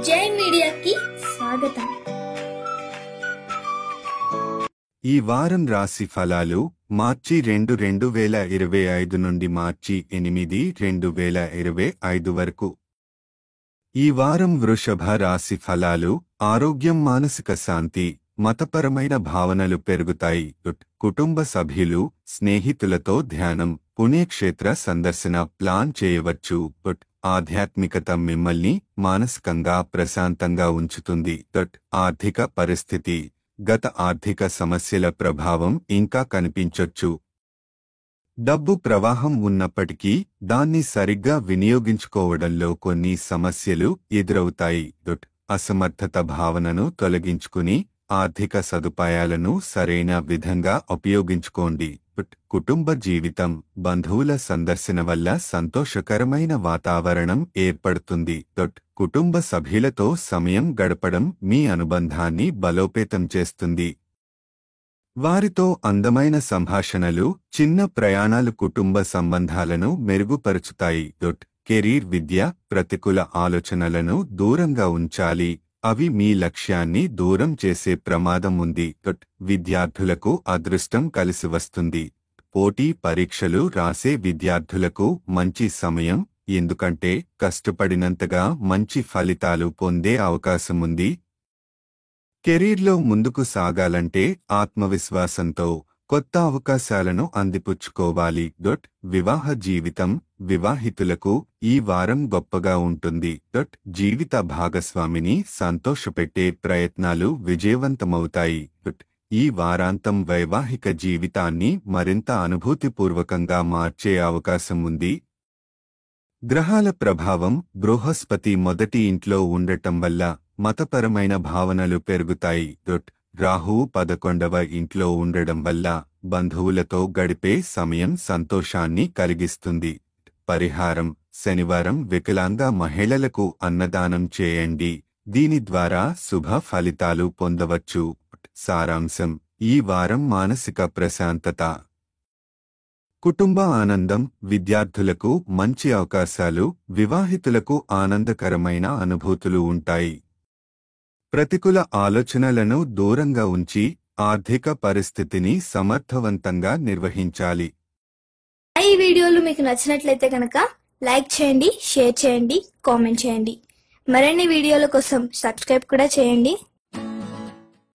జై మీడియాకి స్వాగతం. ఈ వారం రాశి ఫలాలు మార్చి 2, 2025 నుండి మార్చి 8, 2025 వరకు. ఈ వారం వృషభ రాశి ఫలాలు ఆరోగ్యం, మానసిక శాంతి, మతపరమైన భావనలు పెరుగుతాయి. కుటుంబ సభ్యులు, స్నేహితులతో ధ్యానం, పుణ్యక్షేత్ర సందర్శన ప్లాన్ చేయవచ్చు. ఆధ్యాత్మికత మిమ్మల్ని మానసికంగా ప్రశాంతంగా ఉంచుతుంది. ఆర్థిక పరిస్థితి, గత ఆర్థిక సమస్యల ప్రభావం ఇంకా కనిపించొచ్చు. డబ్బు ప్రవాహం ఉన్నప్పటికీ దాన్ని సరిగ్గా వినియోగించుకోవడంలో కొన్ని సమస్యలు ఎదురవుతాయి. అసమర్థత భావనను తొలగించుకుని ఆర్థిక సదుపాయాలను సరైన విధంగా ఉపయోగించుకోండి. కుటుంబ జీవితం, బంధువుల సందర్శన వల్ల సంతోషకరమైన వాతావరణం ఏర్పడుతుంది. కుటుంబ సభ్యులతో సమయం గడపడం మీ అనుబంధాన్ని బలోపేతం చేస్తుంది. వారితో అందమైన సంభాషణలు, చిన్న ప్రయాణాలు కుటుంబ సంబంధాలను మెరుగుపరుచుతాయి. కెరీర్, విద్య, ప్రతికూల ఆలోచనలను దూరంగా ఉంచాలి. అవి మీ లక్ష్యాన్ని దూరం చేసే ప్రమాదం ఉంది. విద్యార్థులకు అదృష్టం కలిసి వస్తుంది. పోటీ పరీక్షలు రాసే విద్యార్థులకు మంచి సమయం, ఎందుకంటే కష్టపడినంతగా మంచి ఫలితాలు పొందే అవకాశముంది. కెరీర్లో ముందుకు సాగాలంటే ఆత్మవిశ్వాసంతో కొత్త అవకాశాలను అందిపుచ్చుకోవాలి. వివాహ జీవితం, వివాహితులకు ఈ వారం గొప్పగా ఉంటుంది. జీవిత భాగస్వామిని సంతోషపెట్టే ప్రయత్నాలు విజయవంతమవుతాయి. ఈ వారాంతం వైవాహిక జీవితాన్ని మరింత అనుభూతిపూర్వకంగా మార్చే అవకాశం ఉంది. గ్రహాల ప్రభావం, బృహస్పతి మొదటి ఇంట్లో ఉండటం వల్ల మతపరమైన భావనలు పెరుగుతాయి. రాహువు 11వ ఇంట్లో ఉండడం వల్ల బంధువులతో గడిపే సమయం సంతోషాన్ని కలిగిస్తుంది. పరిహారం: శనివారం వికలాంగ మహిళలకు అన్నదానం చేయండి. దీని ద్వారా శుభ ఫలితాలు పొందవచ్చు. సారాంశం: ఈ వారం మానసిక ప్రశాంతత, కుటుంబ ఆనందం, విద్యార్థులకు మంచి అవకాశాలు, వివాహితులకు ఆనందకరమైన అనుభూతులు ఉంటాయి. ప్రతికూల ఆలోచనలను దూరంగా ఉంచి ఆర్థిక పరిస్థితిని సమర్థవంతంగా నిర్వహించాలి. ఈ వీడియోలు మీకు నచ్చినట్లయితే కనుక లైక్ చేయండి, షేర్ చేయండి, కామెంట్ చేయండి. మరిన్ని వీడియోల కోసం సబ్స్క్రైబ్ కూడా చేయండి.